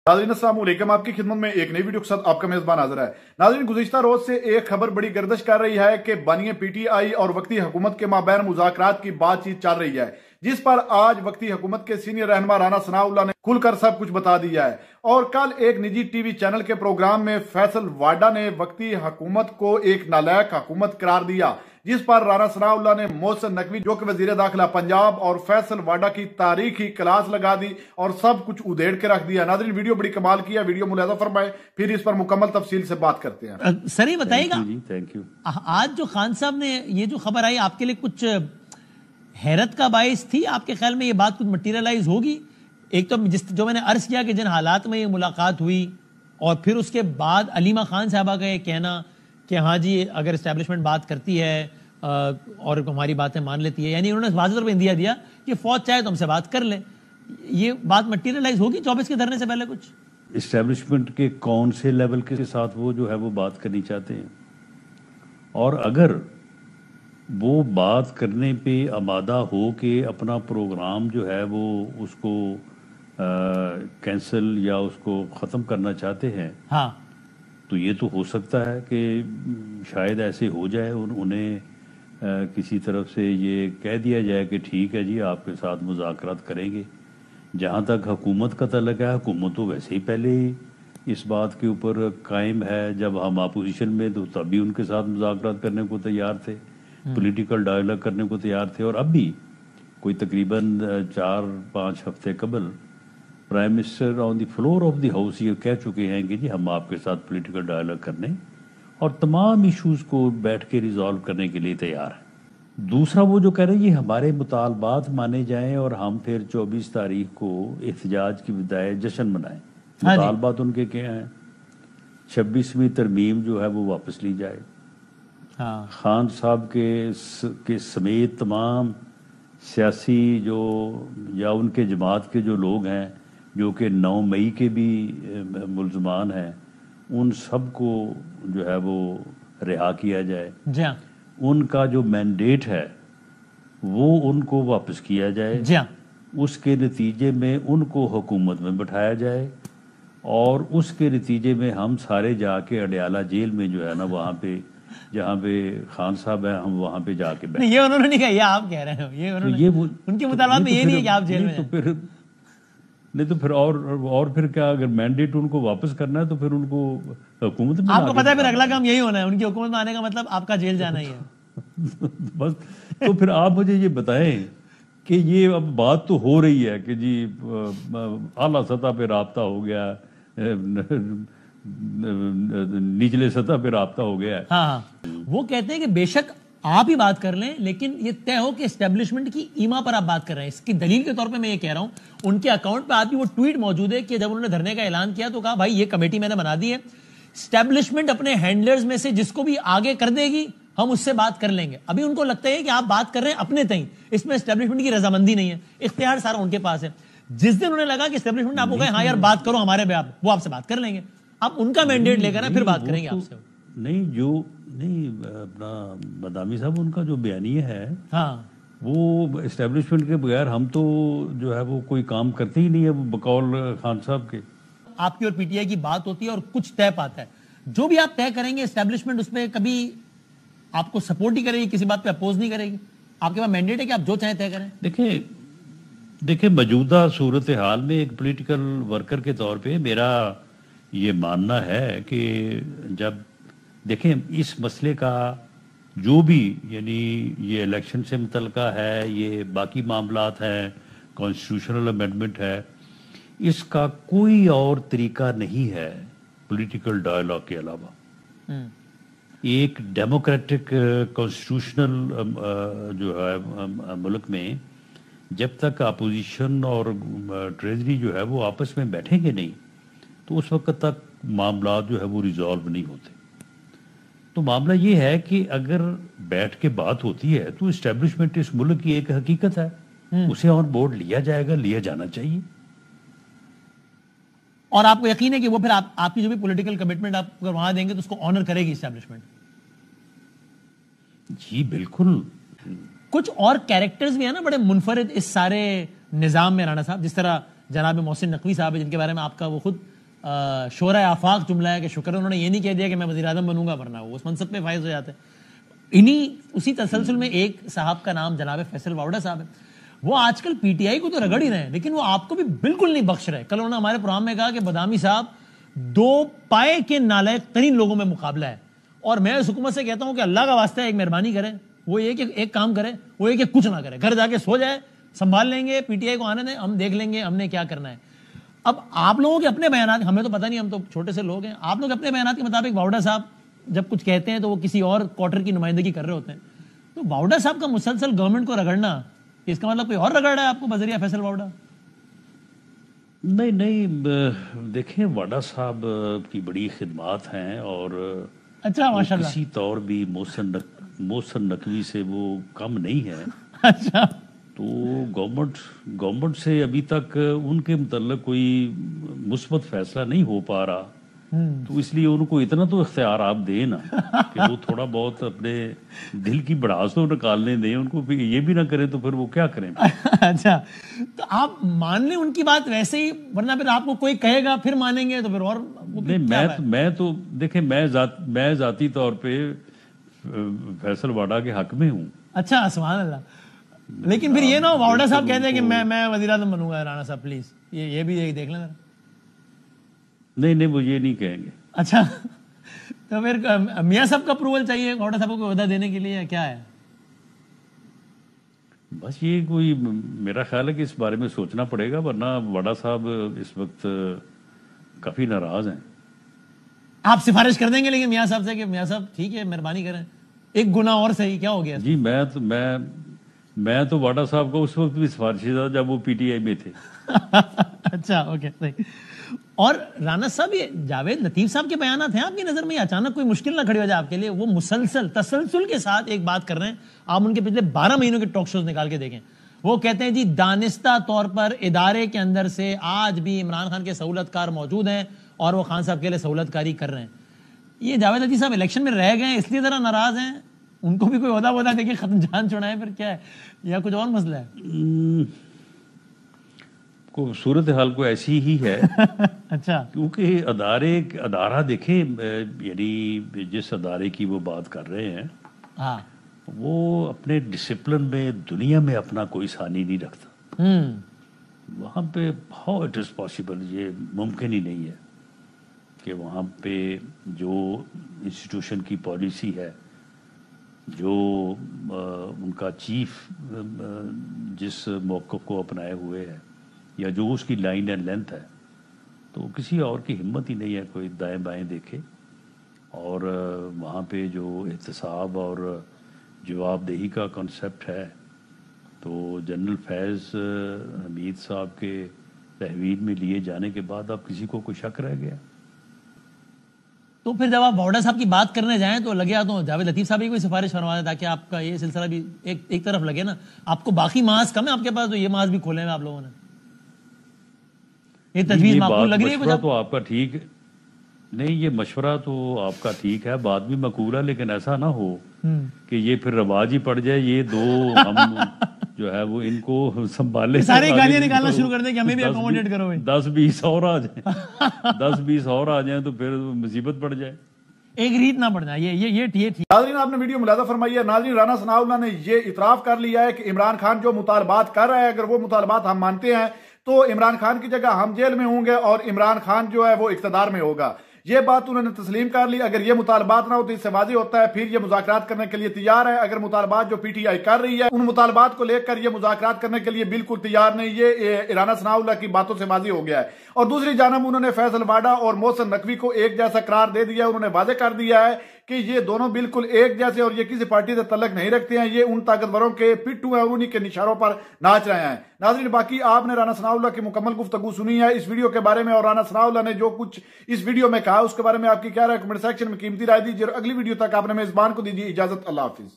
नाज़रीन अस्सलाम वालेकुम, आपकी खिदमत में एक नई वीडियो के साथ आपका मेजबान हाजिर है। नाज़रीन, गुज़िश्ता रोज से एक खबर बड़ी गर्दिश कर रही है कि बानिए पीटीआई और वक्ती हुकूमत के माबैन मुज़ाकरात की बातचीत चल रही है, जिस पर आज वक्ती हुकूमत के सीनियर रहनुमा राना सनाउल्लाह ने खुलकर सब कुछ बता दिया है। और कल एक निजी टीवी चैनल के प्रोग्राम में फैसल वाडा ने वक्ती हुकूमत को एक नालायक हुकूमत करार दिया, जिस पर राना सनाउल्लाह ने मोहसिन नकवी जो कि वजीर दाखिला पंजाब और फैसल वाडा की तारीखी क्लास लगा दी और सब कुछ उधेड़ के रख दिया। नाज़रीन, वीडियो बड़ी कमाल की है, वीडियो मुलाजा फरमाए, फिर इस पर मुकम्मल तफसील से बात करते हैं। सर ये बताइएगा, थैंक यू। आज जो खान साहब ने ये जो खबर आई आपके लिए कुछ हैरत का बायस थी? आपके ख्याल में ये बात कुछ मटीरियलाइज होगी? एक तो जो मैंने अर्ज किया कि जिन हालात में ये मुलाकात हुई और फिर उसके बाद अलीमा खान साहबा का ये कहना कि हाँ जी अगर इस्टेब्लिशमेंट बात करती है और हमारी बातें मान लेती है, यानी उन्होंने वाज़ेह तौर पे इंदिया दिया कि फौज चाहे तो हमसे बात कर ले। ये बात मटीरियलाइज होगी 24 के धरने से पहले? कुछ इस्टेब्लिशमेंट के कौन से लेवल के साथ वो जो है वो बात करनी चाहते हैं, और अगर वो बात करने पे आमादा हो के अपना प्रोग्राम जो है वो उसको कैंसिल या उसको ख़त्म करना चाहते हैं, हाँ, तो ये तो हो सकता है कि शायद ऐसे हो जाए। उन्हें किसी तरफ से ये कह दिया जाए कि ठीक है जी आपके साथ मुज़ाकरात करेंगे। जहाँ तक हुकूमत का तल्लुक है, हुकूमत तो वैसे ही पहले ही इस बात के ऊपर कायम है, जब हम अपोजिशन में तो तभी उनके साथ मुज़ाकरात करने को तैयार थे, पॉलिटिकल डायलॉग करने को तैयार थे। और अब भी कोई तकरीबन 4-5 हफ्ते कबल prime minister on the floor of the house ये कह चुके हैं कि जी हम आपके साथ पॉलिटिकल डायलॉग करने और तमाम इश्यूज़ को बैठ के रिजॉल्व करने के लिए तैयार हैं। दूसरा वो जो कह रहे हैं ये हमारे मुतालबात माने जाएं और हम फिर 24 तारीख को एहतजाज की बजाय जश्न मनाएं। मुतालबात उनके क्या हैं? 26वीं तरमीम जो है वो वापस ली जाए, हाँ, खान साहब के समेत तमाम सियासी जो या उनके जमात के जो लोग हैं जो कि 9 मई के भी मुल्ज़मान हैं, उन सब को जो है वो रिहा किया जाए। जी हाँ, उनका जो मैंडेट है वो उनको वापस किया जाए। जी हाँ, उसके नतीजे में उनको हुकूमत में बिठाया जाए और उसके नतीजे में हम सारे जाके अडयाला जेल में जो है ना वहाँ पे जहाँ पे खान साहब है हम वहाँ पे जाके बैठे। ये उन्होंने नहीं कहा, ये आप कह रहे हो। ये उन्होंने उनके मुतालबात में ये नहीं है कि आप जेल में तो फिर नहीं तो फिर और फिर क्या, अगर मैंडेट उनको वापस करना है तो फिर उनको हुकूमत में आपको पता है फिर अगला काम यही होना है, उनकी हुकूमत में आने का मतलब आपका जेल जाना ही है। बस तो फिर आप मुझे ये बताएं कि ये अब बात तो हो रही है कि जी आला सतह पे राब्ता हो गया, निचले सतह पे राब्ता हो गया है। हाँ हाँ, वो कहते हैं कि बेशक आप ही बात कर लें लेकिन ये तय हो कि एस्टेब्लिशमेंट की ईमा पर आप बात कर रहे हैं। इसकी दलील के तौर पे मैं ये कह रहा हूं, उनके अकाउंट पे आज भी वो ट्वीट मौजूद है कि जब उन्होंने धरने का ऐलान किया तो कहा भाई ये कमेटी मैंने बना दी है, एस्टेब्लिशमेंट अपने हैंडलर्स में से जिसको भी आगे कर देगी हम उससे बात कर लेंगे। अभी उनको लगता है कि आप बात कर रहे हैं अपने तई, इसमें एस्टेब्लिशमेंट की रजामंदी नहीं है, इख्तियार सारा उनके पास है। जिस दिन उन्हें लगा कि एस्टेब्लिशमेंट आपको कहे हाँ यार बात करो हमारे बेआब, वो आपसे बात कर लेंगे। आप उनका मैंडेट लेकर फिर बात करेंगे आपसे। नहीं अपना बदामी साहब उनका जो बयानिया है, हाँ, वो एस्टेब्लिशमेंट के बगैर हम तो जो है वो कोई काम करते ही नहीं है, वो बकौल खान साहब के। आपकी और पीटीआई की बात होती है और कुछ तय पाता है, जो भी आप तय करेंगे एस्टेब्लिशमेंट उसमें कभी आपको सपोर्ट ही करेगी, किसी बात पे अपोज नहीं करेगी। आपके पास मैंडेट है कि आप जो चाहें तय करें। देखिए मौजूदा सूरत हाल में एक पॉलिटिकल वर्कर के तौर पे मेरा ये मानना है कि जब देखें इस मसले का जो भी यानी ये इलेक्शन से मुतल्लिका है, ये बाकी मामलात हैं, कॉन्स्टिट्यूशनल अमेंडमेंट है, इसका कोई और तरीका नहीं है पॉलिटिकल डायलॉग के अलावा। एक डेमोक्रेटिक कॉन्स्टिट्यूशनल जो है मुल्क में जब तक अपोजिशन और ट्रेजरी जो है वो आपस में बैठेंगे नहीं तो उस वक्त तक मामला जो है वो रिजॉल्व नहीं होते। तो मामला ये है कि अगर बैठ के बात होती है तो इस्टेब्लिशमेंट इस मुल्क की एक हकीकत है, उसे ऑन बोर्ड लिया जाएगा, लिया जाना चाहिए। और आपको यकीन है कि वो फिर आपकी जो भी पॉलिटिकल कमिटमेंट आप अगर वहां देंगे तो उसको ऑनर करेगी इस्टेब्लिशमेंट? जी बिल्कुल। कुछ और कैरेक्टर्स भी है ना बड़े मुनफरिद इस सारे निजाम में राणा साहब, जिस तरह जनाब मोहसिन नकवी साहब है जिनके बारे में आपका वो खुद شورۂ آفاق جملہ ہے کہ شکر انہوں نے یہ نہیں کہہ دیا کہ میں وزیر اعظم بنوں گا، ورنہ وہ اس منصب پہ فائز ہو جاتے ہیں۔ اسی تسلسل میں ایک صاحب کا نام جناب فیصل واوڈا صاحب ہے، وہ آج کل پی ٹی آئی کو تو رگڑ ہی رہے ہیں، لیکن وہ آپ کو بھی بالکل نہیں بخش رہے۔ کل انہوں نے ہمارے پروگرام میں کہا کہ بدامی صاحب 2 پائے کے نالائق ترین لوگوں میں مقابلہ ہے، اور میں اس حکومت سے کہتا ہوں کہ اللہ کا واسطہ ایک مہربانی کرے، وہ یہ کہ ایک کام کرے، وہ یہ کہ کچھ نہ کرے، گھر جا کے سو جائے، سنبھال لیں گے، پی ٹی آئی کو آنے دیں، ہم دیکھ لیں گے ہم نے کیا کرنا ہے۔ اب آپ لوگوں کے اپنے بیانات، ہمیں تو پتہ نہیں، ہم تو چھوٹے سے لوگ ہیں، آپ لوگ اپنے بیانات کے مطابق واوڈا صاحب جب کچھ کہتے ہیں تو وہ کسی اور کوارٹر کی نمائندگی کر رہے ہوتے ہیں، تو واوڈا صاحب کا مسلسل گورنمنٹ کو رگڑنا، اس کا مطلب کوئی اور رگڑ رہا ہے آپ کو بذریعہ فیصل واوڈا؟ نہیں، دیکھیں واڈا صاحب کی بڑی خدمات ہیں، اور اچھا ماشاء اللہ، کسی طور بھی محسن نقوی سے وہ کم نہیں ہے۔ اچھا، تو گورنمنٹ سے ابھی تک ان کے متعلق کوئی مثبت فیصلہ نہیں ہو پا رہا، تو اس لیے ان کو اتنا تو اختیار آپ دیں نا کہ وہ تھوڑا بہت اپنے دل کی بڑاس تو نکالنے دیں، ان کو بھی یہ بھی نہ کریں تو پھر وہ کیا کریں۔ اچھا، تو آپ مان لیں ان کی بات ویسے ہی، ورنہ پھر آپ کو کوئی کہے گا پھر مانیں گے تو پھر اور نہیں، میں تو دیکھیں میں ذاتی طور پہ فیصل واڈا کے حق میں ہوں۔ اچھا، سبحان اللہ، لیکن پھر یہ نہ ہو واوڈا صاحب کہتے ہیں کہ میں وزیر اعظم بنوں گا، رانا صاحب پلیز یہ بھی دیکھ لیں۔ نہیں، وہ یہ نہیں کہیں گے۔ اچھا، تو پھر میاں صاحب کا اپروول چاہیے واوڈا صاحب کو عہدہ دینے کے لیے، کیا ہے؟ بس یہ کوئی میرا خیال ہے کہ اس بارے میں سوچنا پڑے گا، ورنہ واڈا صاحب اس وقت کافی ناراض ہیں۔ آپ سفارش کر دیں گے لیکن میاں صاحب سے کہ میاں صاحب ٹھیک ہے، مہربانی کریں، ایک گناہ اور صحیح، کیا ہو گیا؟ جی میں تو واڈا صاحب کو اس وقت بھی سفارشی تھا جب وہ پی ٹی آئی میں تھے۔ اچھا، اوکے، صحیح۔ اور رانا صاحب، یہ جاوید لطیف صاحب کے بیانات ہیں آپ کی نظر میں، یہ اچانک کوئی مشکل نہ کھڑی ہو جائے آپ کے لیے؟ وہ تسلسل کے ساتھ ایک بات کر رہے ہیں، آپ ان کے پچھلے 12 مہینوں کے ٹاک شوز نکال کے دیکھیں، وہ کہتے ہیں جی دانستہ طور پر ادارے کے اندر سے آج بھی عمران خان کے سہولت کار موجود ہیں اور وہ خان صاحب کے لیے سہولت کاری کر رہے ہیں۔ یہ جاوید لطیف صاحب الیکشن میں رہ گئے اس لیے ذرا ناراض ہیں، ان کو بھی کوئی عہدہ دے کے ختم جان چھڑائیں پھر کیا ہے، یا کچھ اور مسئلہ ہے؟ صورتحال کو ایسی ہی ہے۔ اچھا، کیونکہ ادارہ دیکھیں، یعنی جس ادارے کی وہ بات کر رہے ہیں، ہاں، وہ اپنے ڈسپلن میں دنیا میں اپنا کوئی ثانی نہیں رکھتا۔ وہاں پہ ہاؤ اٹ از پاسبل، یہ ممکن ہی نہیں ہے کہ وہاں پہ جو انسٹیٹیوشن کی پالیسی ہے، جو ان کا چیف جس موقف کو اپنائے ہوئے ہے، یا جو اس کی لائن اینڈ لینتھ ہے، تو کسی اور کی ہمت ہی نہیں ہے کوئی دائیں بائیں دیکھے۔ اور وہاں پہ جو احتساب اور جواب دہی کا کنسیپٹ ہے، تو جنرل فیض حمید صاحب کے تحویل میں لیے جانے کے بعد اب کسی کو کوئی شک رہ گیا؟ تو پھر جب آپ واوڈا صاحب کی بات کرنے جائیں تو لگے تو جاوید لطیف صاحب ہی کوئی سفارش فرما دیں تاکہ آپ کا یہ سلسلہ بھی ایک طرف لگے نا۔ آپ کو باقی ماس کم ہے آپ کے پاس، تو یہ ماس بھی کھولے ہیں آپ لوگوں نے، یہ تجویز معقول لگ رہی ہے؟ مشورہ تو آپ کا ٹھیک نہیں، یہ مشورہ تو آپ کا ٹھیک ہے، بات بھی معقول ہے، لیکن ایسا نہ ہو کہ یہ پھر رواج ہی پڑ جائے، یہ دو ہم جو ہے وہ ان کو سنبھالے، سارے گالیاں نکالنا شروع کر دیں کہ ہمیں بھی اکوموڈیٹ کرو، 10-20 اور آ جائیں 10-20 اور آ جائیں تو پھر مصیبت پڑ جائے، ایک ریت نہ پڑ جائے۔ یہ ٹھیک۔ ناظرین، آپ نے ویڈیو ملاحظہ فرمائی ہے۔ ناظرین، رانا ثناء اللہ نے یہ اعتراف کر لیا ہے کہ عمران خان جو مطالبات کر رہا ہے، اگر وہ مطالبات ہم مانتے ہیں تو عمران خان کی جگہ ہم جیل میں ہوں گے اور عمران خان جو ہے وہ اقتدار میں ہوگا۔ یہ بات انہوں نے تسلیم کر لی۔ اگر یہ مطالبات نہ ہو تو اس سے واضح ہوتا ہے پھر یہ مذاکرات کرنے کے لیے تیار ہے۔ اگر مطالبات جو پی ٹی آئی کر رہی ہے ان مطالبات کو لے کر یہ مذاکرات کرنے کے لیے بالکل تیار نہیں، یہ رانا ثناء اللہ کی باتوں سے واضح ہو گیا ہے۔ اور دوسری جانب انہوں نے فیصل واڈا اور محسن نقوی کو ایک جیسا قرار دے دیا، انہوں نے واضح کر دیا ہے کہ یہ دونوں بالکل ایک جیسے اور یہ کسی پارٹی سے تعلق نہیں رکھتے ہیں، یہ ان طاقتوروں کے پٹھو ہیں اور انہی کے نشانوں پر ناچ رہے ہیں۔ ناظرین، باقی آپ نے رانا ثناء اللہ کی مکمل گفتگو سنی ہے اس ویڈیو کے بارے میں، اور رانا ثناء اللہ نے جو کچھ اس ویڈیو میں کہا اس کے بارے میں آپ کی کیا رائے؟ کمنٹ سیکشن میں قیمتی رائے دیجیے، اور اگلی ویڈیو تک آپ نے میزبان کو دیجیے اجازت۔ اللہ حافظ۔